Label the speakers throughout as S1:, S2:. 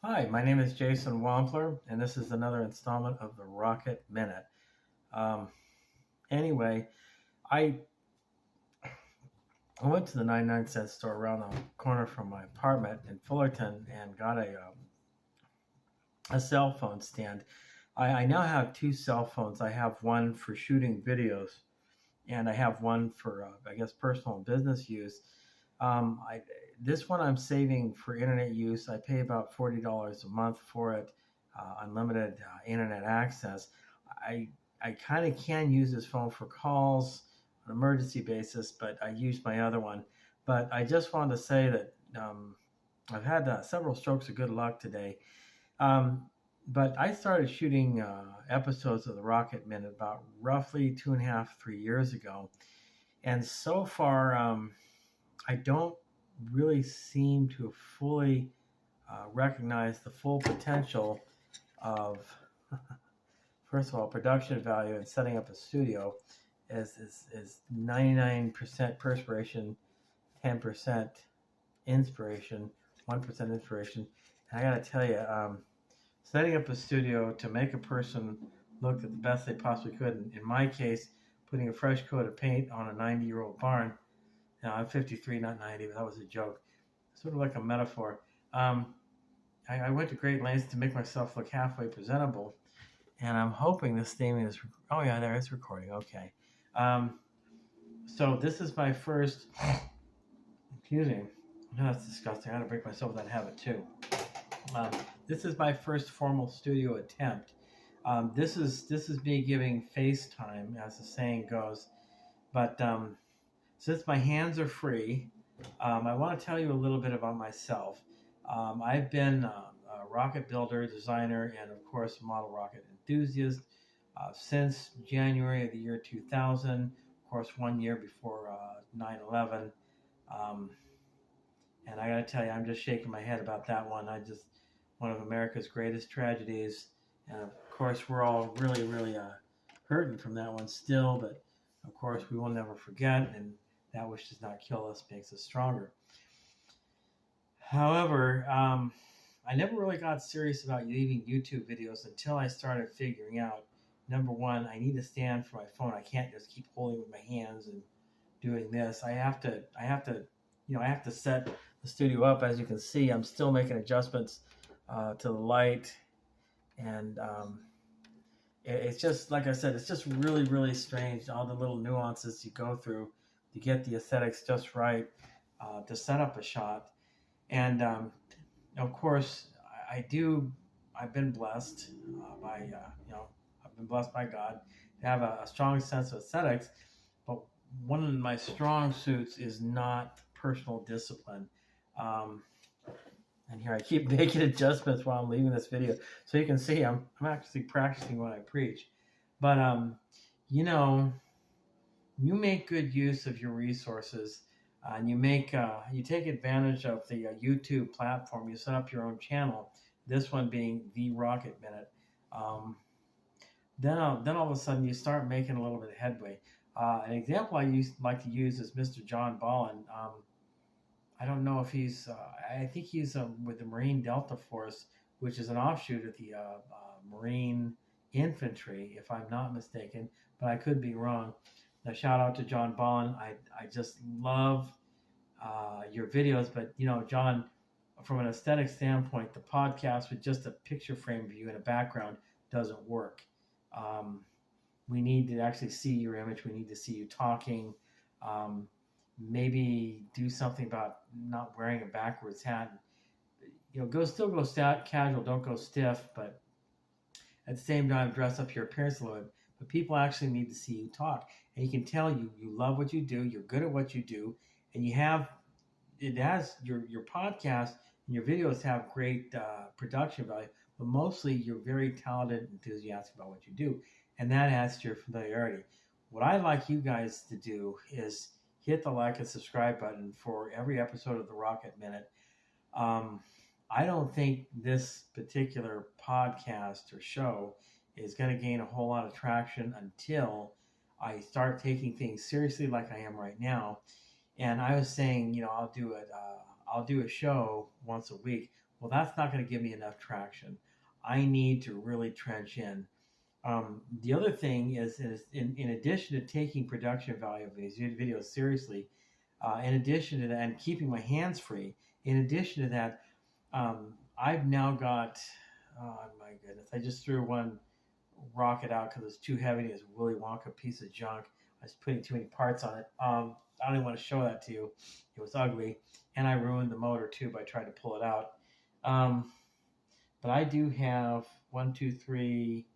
S1: Hi, my name is Jason Wampler, and this is another installment of the Rocket Minute. Um, anyway, I went to the 99-cent store around the corner from my apartment in Fullerton and got a cell phone stand. I now have two cell phones. I have one for shooting videos, and I have one for, I guess, personal and business use. This one I'm saving for internet use. I pay about $40 a month for it, unlimited internet access. I I kind of can use this phone for calls on an emergency basis, but I use my other one. But I just wanted to say that I've had several strokes of good luck today. Um, but I started shooting episodes of the Rocket Minute about roughly 2.5, 3 years ago, and so far I don't really seem to fully recognize the full potential of, first of all, production value and setting up a studio is 99% perspiration, 10% inspiration, 1% inspiration. And I got to tell you, setting up a studio to make a person look at the best they possibly could, in my case, putting a fresh coat of paint on a 90-year-old barn. Now, I'm 53, not 90, but that was a joke. Sort of like a metaphor. I went to great lengths to make myself look halfway presentable, and I'm hoping this thing is. Oh yeah, there it's recording. Okay. So this is my first. Excuse me. No, that's disgusting. I gotta break myself of that habit too. This is my first formal studio attempt. This is me giving FaceTime, as the saying goes. But since my hands are free, I want to tell you a little bit about myself. I've been a rocket builder, designer, and of course, model rocket enthusiast since January of the year 2000. Of course, 1 year before 9/11. Um, and I got to tell you, I'm just shaking my head about that one. One of America's greatest tragedies. And of course, we're all really, really hurting from that one still. But of course, we will never forget. And that which does not kill us makes us stronger. However, I never really got serious about leaving YouTube videos until I started figuring out, number one, I need to stand for my phone. I can't just keep holding it with my hands and doing this. I have to set the studio up. As you can see, I'm still making adjustments to the light, and it's just, like I said, it's just really, really strange, all the little nuances you go through to get the aesthetics just right, to set up a shot. And of course, I've been blessed I've been blessed by God to have a strong sense of aesthetics. But one of my strong suits is not personal discipline. And here I keep making adjustments while I'm leaving this video, so you can see I'm actually practicing what I preach. But you make good use of your resources, and you take advantage of the YouTube platform. You set up your own channel. This one being The Rocket Minute. Then all of a sudden you start making a little bit of headway. An example I like to use is Mr. John Ballin. I don't know if he's. I think he's with the Marine Delta Force, which is an offshoot of the Marine Infantry, if I'm not mistaken, but I could be wrong. Now, shout out to John Ballin. I just love your videos, but John, from an aesthetic standpoint, the podcast with just a picture frame view and a background doesn't work. We need to actually see your image. We need to see you talking. Maybe do something about not wearing a backwards hat. Go casual. Don't go stiff, but at the same time, dress up your appearance a little bit. But people actually need to see you talk, and you can tell you love what you do. You're good at what you do, and it has your podcast and your videos have great production value. But mostly, you're very talented and enthusiastic about what you do, and that adds to your familiarity. What I'd like you guys to do is hit the like and subscribe button for every episode of the Rocket Minute. I don't think this particular podcast or show is going to gain a whole lot of traction until I start taking things seriously like I am right now. And I was saying, I'll do a show once a week. Well, that's not going to give me enough traction. I need to really trench in. The other thing is in addition to taking production value of these videos seriously, in addition to that, and keeping my hands free, in addition to that, I've now got, oh my goodness, I just threw one rocket out because it's too heavy. It's a Willy Wonka piece of junk. I was putting too many parts on it. I don't even want to show that to you. It was ugly, and I ruined the motor too by trying to pull it out. But I do have one, two, three.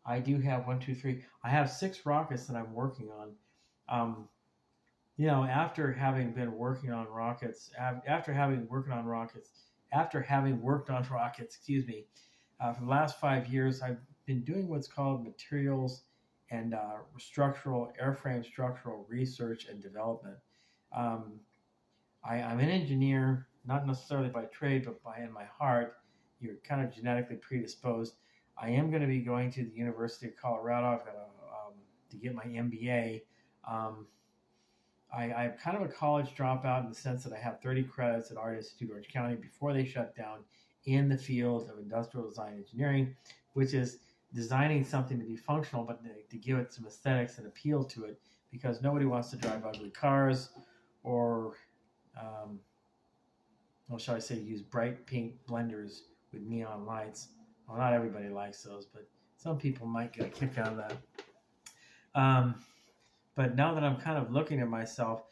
S1: I do have one, two, three. I have 6 rockets that I'm working on. After having been working on rockets, after having worked on rockets, excuse me, for the last 5 years, I've been doing what's called materials and airframe structural research and development. I'm an engineer, not necessarily by trade, but in my heart. You're kind of genetically predisposed. I am going to be going to the University of Colorado. I've got to get my MBA. I'm kind of a college dropout in the sense that I have 30 credits at Art Institute Orange County before they shut down in the field of industrial design engineering, which is designing something to be functional, but to give it some aesthetics and appeal to it, because nobody wants to drive ugly cars or, shall I say, use bright pink blenders with neon lights. Well, not everybody likes those, but some people might get a kick out of that. But now that I'm kind of looking at myself,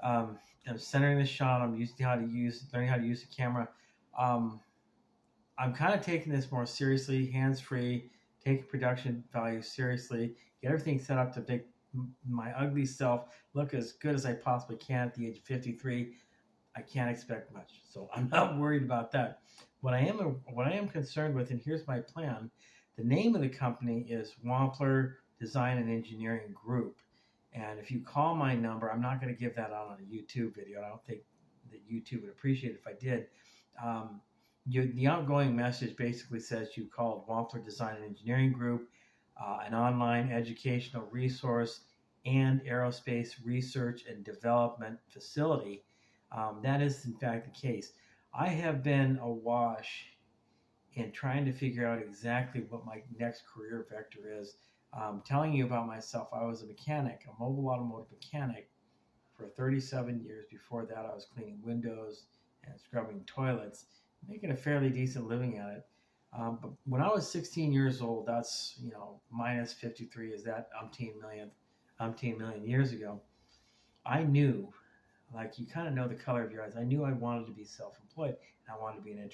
S1: I'm centering the shot. I'm learning how to use the camera. I'm kind of taking this more seriously, hands-free, taking production value seriously, get everything set up to make my ugly self look as good as I possibly can at the age of 53. I can't expect much, so I'm not worried about that. What I am concerned with, and here's my plan. The name of the company is Wampler Design and Engineering Group. And if you call my number, I'm not going to give that out on a YouTube video. I don't think that YouTube would appreciate it if I did. The outgoing message basically says you called Wampler Design and Engineering Group, an online educational resource and aerospace research and development facility. That is, in fact, the case. I have been awash in trying to figure out exactly what my next career vector is. Telling you about myself, I was a mechanic, a mobile automotive mechanic for 37 years. Before that, I was cleaning windows and scrubbing toilets, making a fairly decent living at it. But when I was 16 years old, that's, minus 53 is that umpteen million years ago, I knew, like you kind of know the color of your eyes, I knew I wanted to be self-employed and I wanted to be an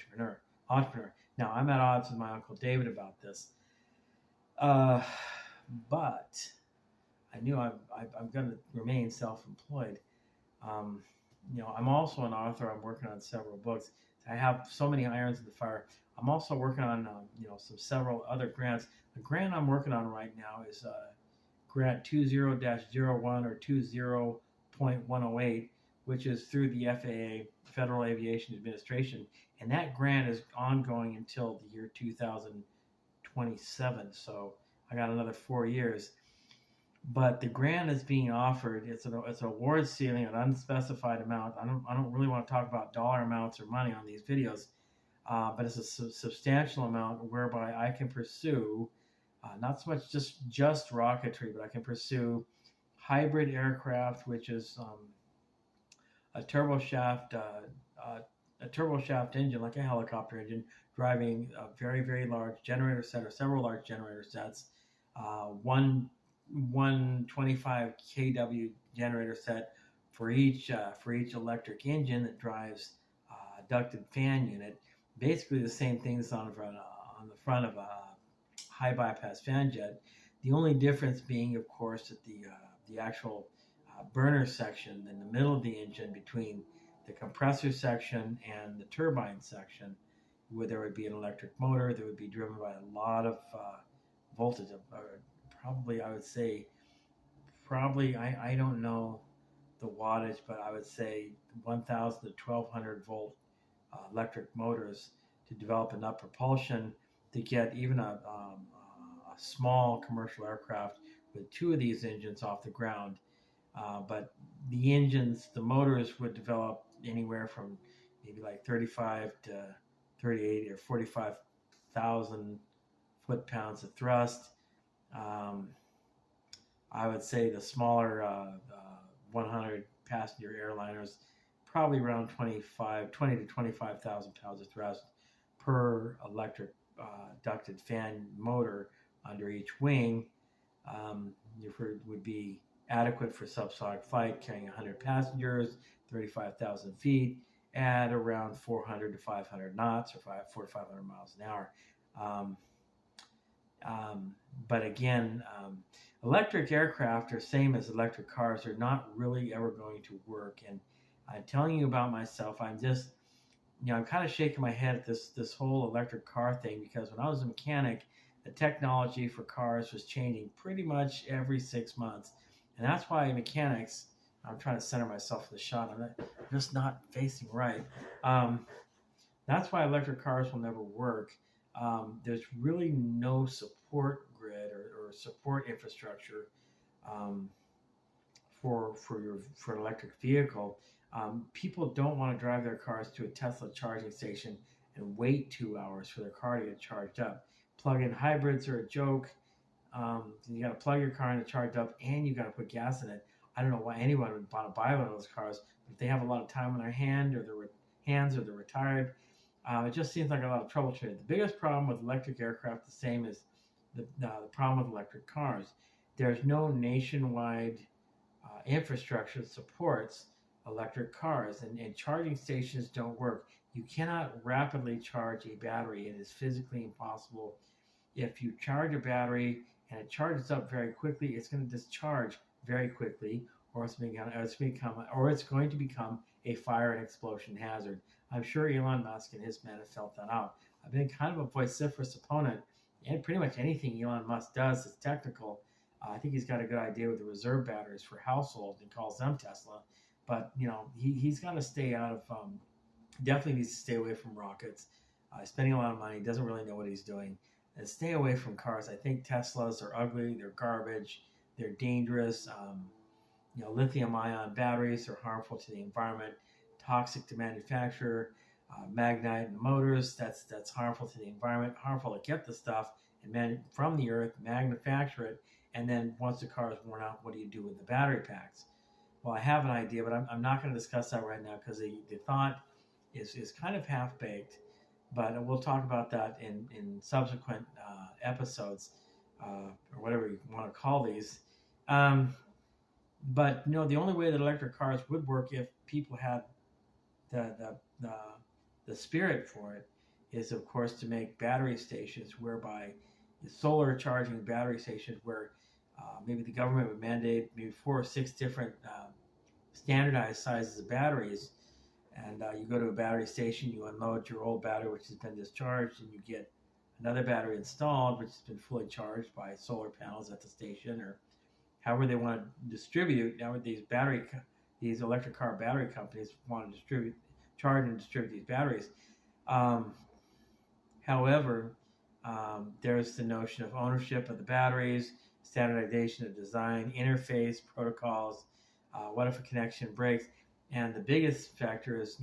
S1: entrepreneur. Now, I'm at odds with my Uncle David about this. But I knew I'm going to remain self-employed. I'm also an author. I'm working on several books. I have so many irons in the fire. I'm also working on, several other grants. The grant I'm working on right now is grant 20-01 or 20.108, which is through the FAA, Federal Aviation Administration. And that grant is ongoing until the year 2027. So I got another 4 years. But the grant is being offered. It's an award ceiling, an unspecified amount. I don't really want to talk about dollar amounts or money on these videos, but it's a substantial amount whereby I can pursue not so much just rocketry, but I can pursue hybrid aircraft, which is a turboshaft engine, like a helicopter engine, driving a very, very large generator set or several large generator sets. One 25 kW generator set for each electric engine that drives a ducted fan unit. Basically the same thing that's on the front of a high bypass fan jet. The only difference being, of course, that the actual burner section in the middle of the engine between the compressor section and the turbine section, where there would be an electric motor that would be driven by a lot of voltage. I don't know the wattage, but I would say 1,000 to 1,200 volt electric motors to develop enough propulsion to get even a small commercial aircraft with 2 of these engines off the ground. But the motors would develop anywhere from maybe like 35 to 38 or 45,000 foot-pounds of thrust. I would say the smaller 100 passenger airliners, probably around 20 to 25,000 pounds of thrust per electric ducted fan motor under each wing. Would be adequate for subsonic flight, carrying 100 passengers, 35,000 feet, at around 400 to 500 knots, or 400 to 500 miles an hour. But again, electric aircraft are same as electric cars. They're not really ever going to work. And I'm telling you about myself. I'm just, I'm kind of shaking my head at this whole electric car thing, because when I was a mechanic, the technology for cars was changing pretty much every 6 months. And that's why mechanics, I'm trying to center myself for the shot. I'm just not facing right. That's why electric cars will never work. There's really no support grid or support infrastructure for an electric vehicle. People don't want to drive their cars to a Tesla charging station and wait 2 hours for their car to get charged up. Plug-in hybrids are a joke. You got to plug your car in to charge up, and you got to put gas in it. I don't know why anyone would want to buy one of those cars, but if they have a lot of time on their hands, or they're retired, it just seems like a lot of troubleshooting. The biggest problem with electric aircraft, the same as the problem with electric cars. There's no nationwide infrastructure that supports electric cars, and charging stations don't work. You cannot rapidly charge a battery. It is physically impossible. If you charge a battery and it charges up very quickly, it's going to discharge very quickly, or it's going to become a fire and explosion hazard. I'm sure Elon Musk and his men have felt that out. I've been kind of a vociferous opponent, and pretty much anything Elon Musk does is technical. I think he's got a good idea with the reserve batteries for households and calls them Tesla. But, he's got to stay out of, definitely needs to stay away from rockets. Spending a lot of money, doesn't really know what he's doing. And stay away from cars. I think Teslas are ugly, they're garbage, they're dangerous. Lithium-ion batteries are harmful to the environment, toxic to manufacture. Magnite in the motors, that's harmful to the environment, harmful to get the stuff and from the earth, manufacture it, and then once the car is worn out, what do you do with the battery packs? Well, I have an idea, but I'm not going to discuss that right now, because the thought is kind of half-baked. But we'll talk about that in subsequent episodes, or whatever you want to call these. But the only way that electric cars would work, if people had the spirit for it, is of course to make battery stations, whereby the solar charging battery stations, where maybe the government would mandate maybe 4 or 6 different standardized sizes of batteries. And you go to a battery station, you unload your old battery, which has been discharged, and you get another battery installed, which has been fully charged by solar panels at the station, or however they want to distribute. Now, with these electric car battery companies want to charge and distribute these batteries. However, there's the notion of ownership of the batteries, standardization of design, interface, protocols. What if a connection breaks? And the biggest factor is,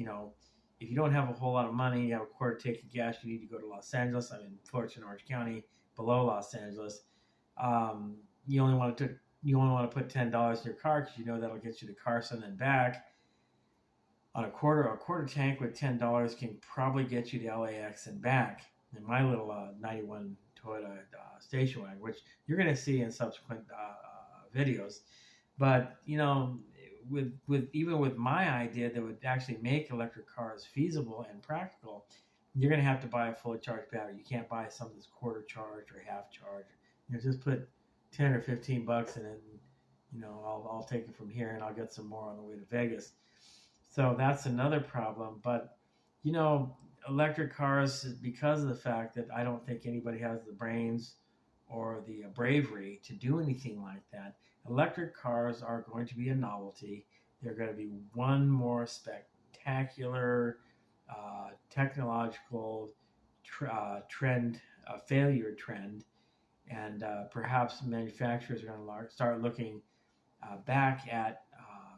S1: if you don't have a whole lot of money, you have a quarter tank of gas, you need to go to Los Angeles. I'm in Fullerton, Orange County, below Los Angeles. You only want to put $10 in your car, because that'll get you to Carson and back. On a quarter tank with $10 can probably get you to LAX and back. In my little 91 Toyota station wagon, which you're going to see in subsequent videos. But even with my idea that would actually make electric cars feasible and practical, you're going to have to buy a fully charged battery. You can't buy something that's quarter charged or half charged. Just put $10 or $15 in it, and I'll take it from here, and I'll get some more on the way to Vegas. So that's another problem. But electric cars, because of the fact that I don't think anybody has the brains or the bravery to do anything like that, electric cars are going to be a novelty. They're going to be one more spectacular technological failure trend, and perhaps manufacturers are going to start looking back at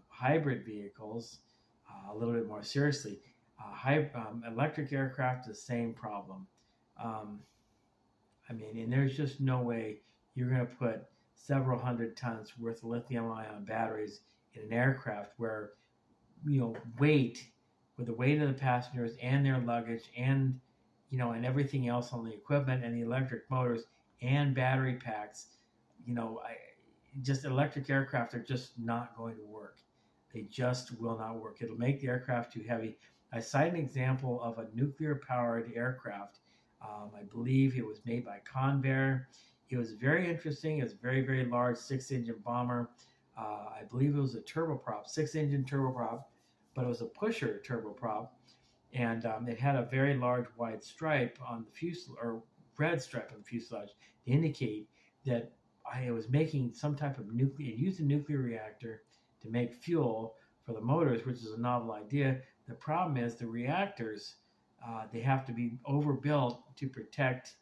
S1: hybrid vehicles a little bit more seriously. Electric aircraft, the same problem. Um, I mean, and there's just no way you're going to put several hundred tons worth of lithium-ion batteries in an aircraft where, weight, with the weight of the passengers and their luggage and, and everything else on the equipment and the electric motors and battery packs, just electric aircraft are just not going to work. They just will not work. It'll make the aircraft too heavy. I cite an example of a nuclear-powered aircraft. I believe it was made by Convair. It was very interesting. It was a very, very large six-engine bomber. I believe it was a turboprop, six-engine turboprop, but it was a pusher turboprop, and it had a very large white stripe on the fuselage, or red stripe on the fuselage, to indicate that it was making some type of nuclear. It used a nuclear reactor to make fuel for the motors, which is a novel idea. The problem is the reactors, they have to be overbuilt to protect,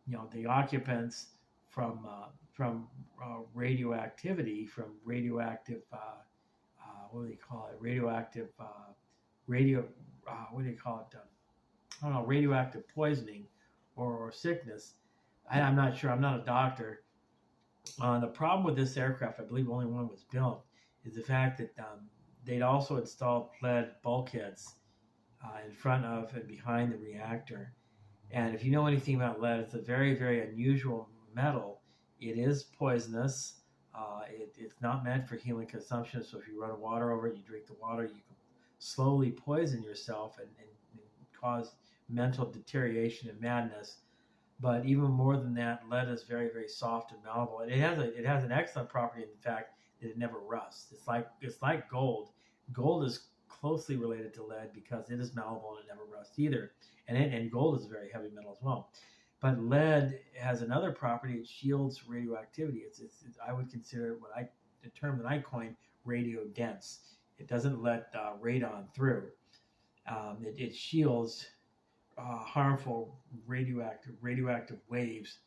S1: the occupants from radioactivity, from radioactive, what do they call it? Radioactive, what do you call it? I don't know, radioactive poisoning or sickness. I'm not sure. I'm not a doctor. The problem with this aircraft, I believe only one was built, is the fact that they'd also installed lead bulkheads in front of and behind the reactor. And if you know anything about lead, it's a very, very unusual metal. It is poisonous. It's not meant for human consumption. So if you run water over it, you drink the water, you can slowly poison yourself and cause mental deterioration and madness. But even more than that, lead is very, very soft and malleable. It has an excellent property in the fact that it never rusts. It's like gold. Gold is closely related to lead because it is malleable and it never rusts either. And gold is a very heavy metal as well. But lead has another property. It shields radioactivity. It's I would consider the term that I coined, radio dense. It doesn't let radon through. It shields harmful radioactive waves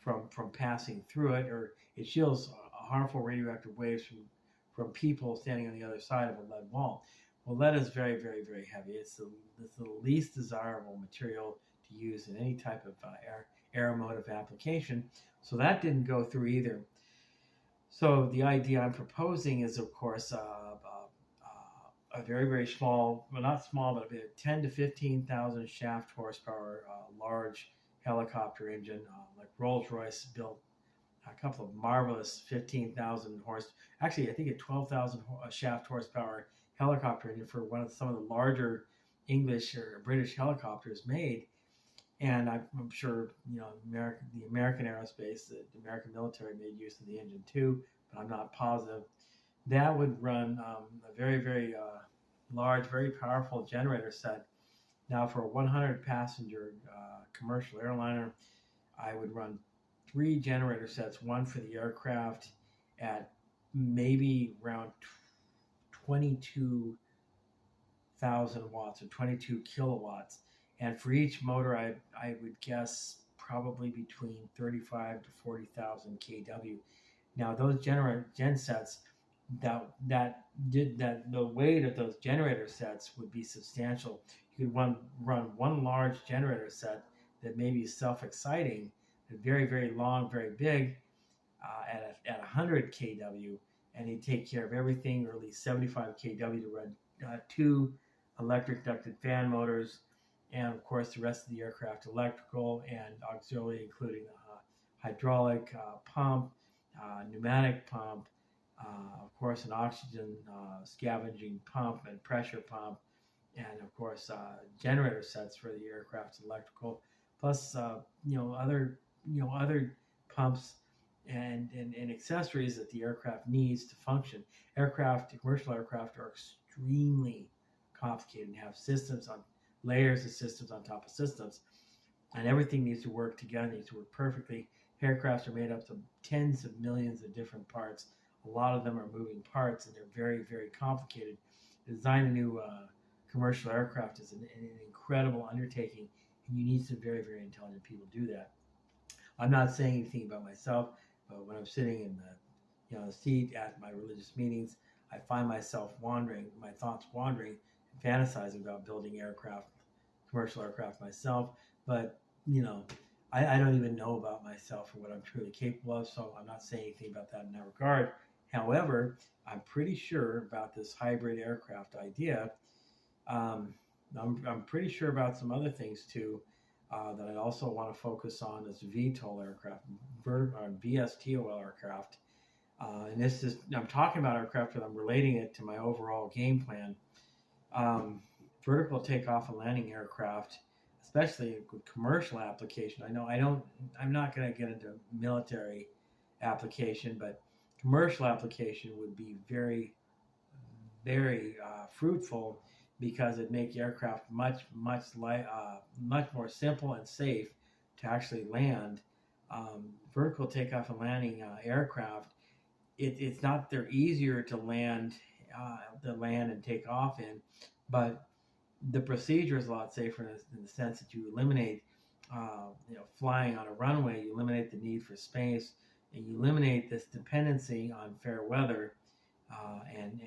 S1: from passing through it, or it shields harmful radioactive waves from people standing on the other side of a lead wall. Well, lead is very, very, very heavy. It's the least desirable material to use in any type of aeromotive application. So that didn't go through either. So the idea I'm proposing is, of course, a very, very small, well, not small, but 10 to 15,000 shaft horsepower, large helicopter engine, like Rolls-Royce built a couple of marvelous 15,000 horse, actually I think a 12,000 shaft horsepower helicopter engine for some of the larger English or British helicopters made. And I'm sure, the American aerospace, the American military made use of the engine too, but I'm not positive. That would run a very, very large, very powerful generator set. Now, for a 100-passenger commercial airliner, I would run 3 generator sets, one for the aircraft at maybe around 22,000 watts or 22 kilowatts. And for each motor, I would guess probably between 35 to 40,000 kW. Now, those gen sets, the weight of those generator sets would be substantial. You could run one large generator set that may be self-exciting, very, very long, very big, at 100 kW, and he'd take care of everything, or at least 75 kW to run 2 electric ducted fan motors, and of course the rest of the aircraft electrical and auxiliary, including hydraulic pump, pneumatic pump, of course an oxygen scavenging pump and pressure pump, and of course generator sets for the aircraft's electrical, plus other pumps and accessories that the aircraft needs to function. Commercial aircraft are extremely complicated and have systems on layers of systems on top of systems, and everything needs to work together, needs to work perfectly. Aircrafts are made up of tens of millions of different parts. A lot of them are moving parts, and they're very, very complicated. Design a new commercial aircraft is an incredible undertaking, and you need some very, very intelligent people to do that. I'm not saying anything about myself, but when I'm sitting in the seat at my religious meetings, I find myself wandering, my thoughts wandering, fantasizing about building aircraft, commercial aircraft myself, but I don't even know about myself or what I'm truly capable of, so I'm not saying anything about that in that regard. However, I'm pretty sure about this hybrid aircraft idea. Um, I'm pretty sure about some other things too that I also want to focus on is VTOL aircraft, VSTOL aircraft. And this is, I'm talking about aircraft, and I'm relating it to my overall game plan. Um, Vertical takeoff and landing aircraft, especially with commercial application. I'm not going to get into military application, but commercial application would be very, very fruitful because it make aircraft much more simple and safe to actually land. Vertical takeoff and landing aircraft, it's not, they're easier to land and take off in, but the procedure is a lot safer in the sense that you eliminate, flying on a runway. You eliminate the need for space, and you eliminate this dependency on fair weather and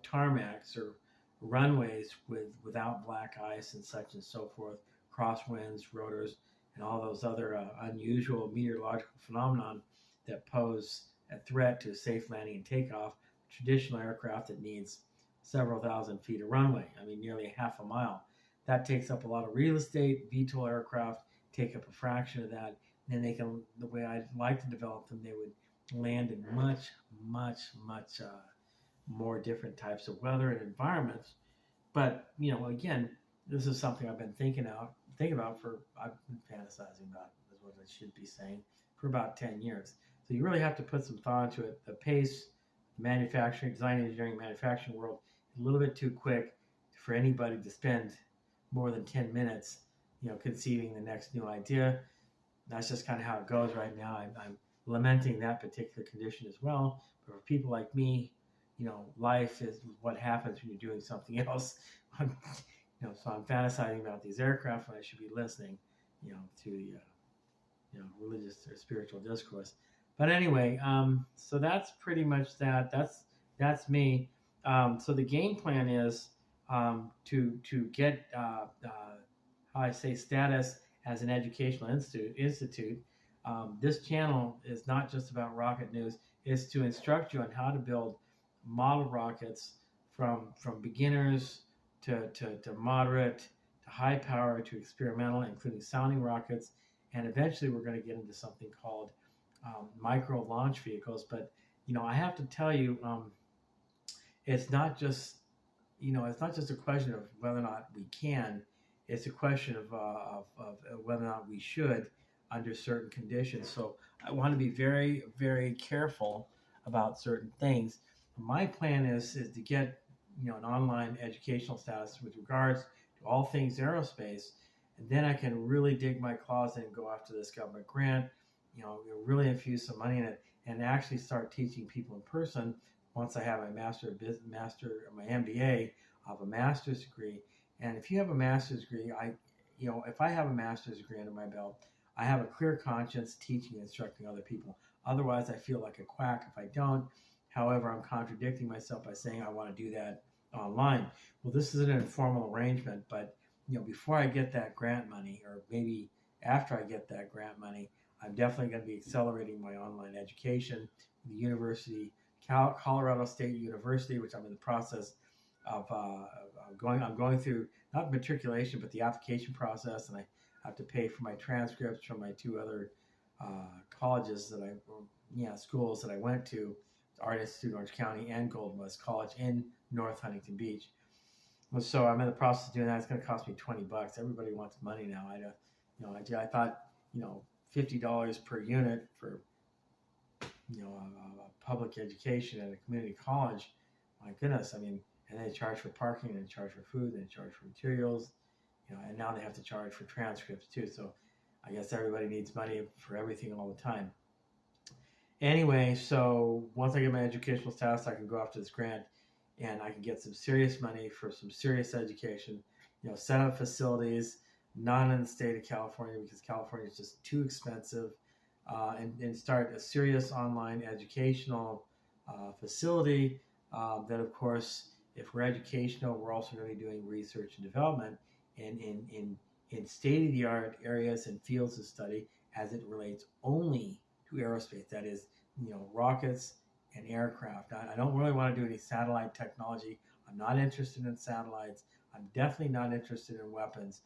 S1: tarmacs or runways without black ice and such and so forth, crosswinds, rotors, and all those other unusual meteorological phenomenon that pose a threat to safe landing and takeoff. Traditional aircraft that needs several thousand feet of runway, nearly half a mile. That takes up a lot of real estate. VTOL aircraft take up a fraction of that. And then they can, the way I'd like to develop them, they would land in much, much, much more different types of weather and environments. But, again, this is something I've been thinking about I've been fantasizing about, is what I should be saying, for about 10 years. So you really have to put some thought into it. The pace, manufacturing, design, engineering, manufacturing world, a little bit too quick for anybody to spend more than 10 minutes, conceiving the next new idea. That's just kind of how it goes right now. I'm lamenting that particular condition as well. But for people like me, life is what happens when you're doing something else. So I'm fantasizing about these aircraft when I should be listening, to the, religious or spiritual discourse. But anyway, so that's pretty much that. That's me. So the game plan is to get how I say status as an educational institute. This channel is not just about rocket news. It's to instruct you on how to build model rockets from beginners to moderate to high power to experimental, including sounding rockets, and eventually we're going to get into something called micro launch vehicles. But I have to tell you, it's not just a question of whether or not we can. It's a question of whether or not we should under certain conditions. So I want to be very, very careful about certain things. My plan is to get an online educational status with regards to all things aerospace, and then I can really dig my claws in and go after this government grant. Really infuse some money in it and actually start teaching people in person. Once I have my my MBA, I have a master's degree. And if you have a master's degree, if I have a master's degree under my belt, I have a clear conscience teaching and instructing other people. Otherwise, I feel like a quack if I don't. However, I'm contradicting myself by saying I want to do that online. Well, this is an informal arrangement, but before I get that grant money, or maybe after I get that grant money, I'm definitely going to be accelerating my online education. The university, Colorado State University, which I'm in the process of I'm going through, not matriculation, but the application process, and I have to pay for my transcripts from my two other colleges schools that I went to, Art Institute Orange County and Golden West College in North Huntington Beach. So I'm in the process of doing that. It's going to cost me $20. Everybody wants money now. I thought $50 per unit for a public education at a community college. My goodness, and they charge for parking, and they charge for food, and they charge for materials, and now they have to charge for transcripts too. So I guess everybody needs money for everything all the time. Anyway, so once I get my educational status, I can go after this grant, and I can get some serious money for some serious education, set up facilities, not in the state of California because California is just too expensive, and start a serious online educational facility that, of course, if we're educational, we're also going to be doing research and development in state-of-the-art areas and fields of study as it relates only to aerospace. That is, rockets and aircraft. I don't really want to do any satellite technology. I'm not interested in satellites. I'm definitely not interested in weapons.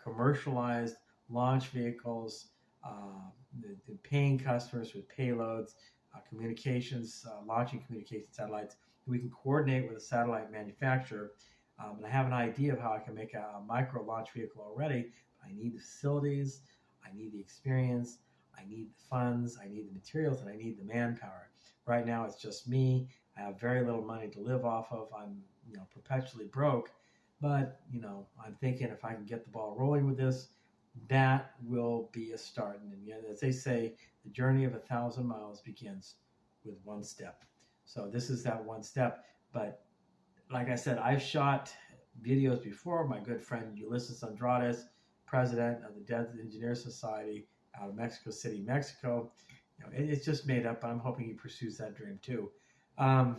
S1: Commercialized launch vehicles, the paying customers with payloads, communications, launching communication satellites. We can coordinate with a satellite manufacturer. And I have an idea of how I can make a micro launch vehicle already. I need the facilities, I need the experience, I need the funds, I need the materials, and I need the manpower. Right now, it's just me. I have very little money to live off of. I'm, perpetually broke. But, I'm thinking if I can get the ball rolling with this, that will be a start. And as they say, the journey of 1,000 miles begins with one step. So this is that one step. But like I said, I've shot videos before. My good friend Ulysses Andrades, president of the Desert Engineer Society out of Mexico City, Mexico. It's just made up, but I'm hoping he pursues that dream too. But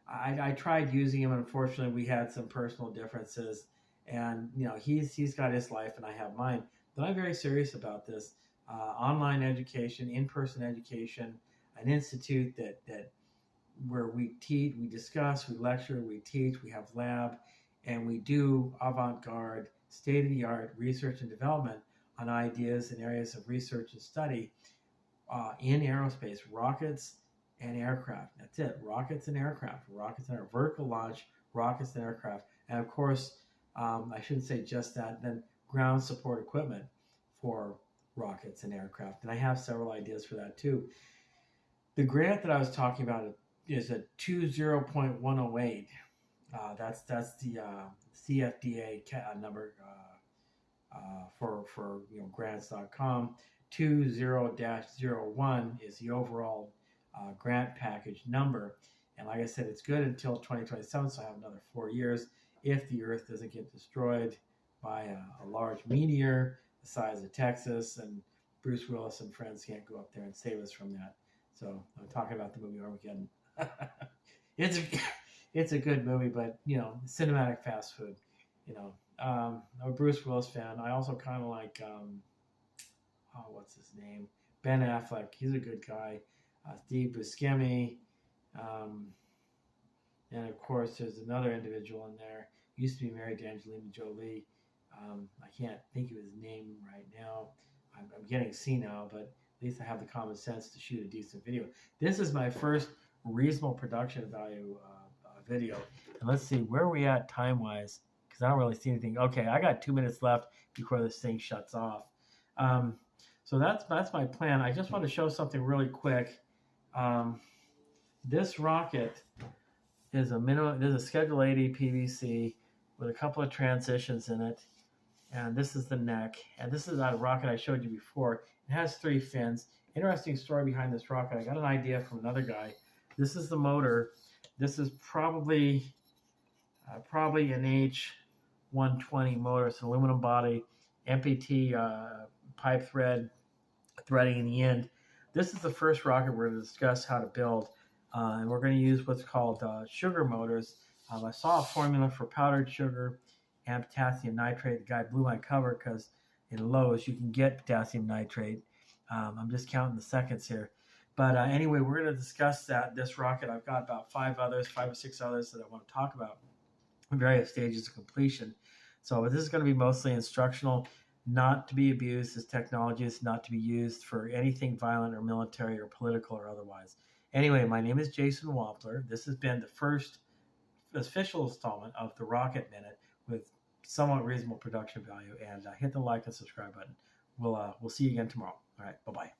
S1: I tried using him. Unfortunately, we had some personal differences, and he's got his life and I have mine. But I'm very serious about this. Online education, in-person education, an institute that where we teach, we discuss, we lecture, we teach, we have lab, and we do avant-garde, state-of-the-art research and development on ideas and areas of research and study in aerospace, rockets and aircraft. That's it, rockets and aircraft, rockets and vertical launch, rockets and aircraft. And of course, I shouldn't say just that, then ground support equipment for rockets and aircraft. And I have several ideas for that too. The grant that I was talking about is a 20.108. That's the CFDA number for grants.com. 20-01 is the overall grant package number. And like I said, it's good until 2027, so I have another 4 years if the Earth doesn't get destroyed by a large meteor the size of Texas, and Bruce Willis and friends can't go up there and save us from that. So I'm talking about the movie Armageddon. It's a good movie, but cinematic fast food. I'm a Bruce Willis fan. I also kind of like what's his name? Ben Affleck. He's a good guy. Steve Buscemi, and of course there's another individual in there. Used to be married to Angelina Jolie. I can't think of his name right now. I'm getting senile, but at least I have the common sense to shoot a decent video. This is my first reasonable production value video. And let's see, where are we at time-wise? Because I don't really see anything. Okay, I got 2 minutes left before this thing shuts off. So that's my plan. I just want to show something really quick. This rocket is a Schedule 80 PVC with a couple of transitions in it. And this is the neck. And this is that rocket I showed you before. It has 3 fins. Interesting story behind this rocket. I got an idea from another guy. This is the motor. This is probably an H120 motor. It's an aluminum body, MPT pipe threading in the end. This is the first rocket we're going to discuss how to build. And we're going to use what's called sugar motors. I saw a formula for powdered sugar and potassium nitrate. The guy blew my cover because in Lowe's you can get potassium nitrate. I'm just counting the seconds here. But anyway, we're going to discuss this rocket. I've got about 5 or 6 others that I want to talk about in various stages of completion. So this is going to be mostly instructional, not to be abused. This technology is not to be used for anything violent or military or political or otherwise. Anyway, my name is Jason Wampler. This has been the first official installment of the Rocket Minute with somewhat reasonable production value. And hit the like and subscribe button. We'll see you again tomorrow. All right, bye-bye.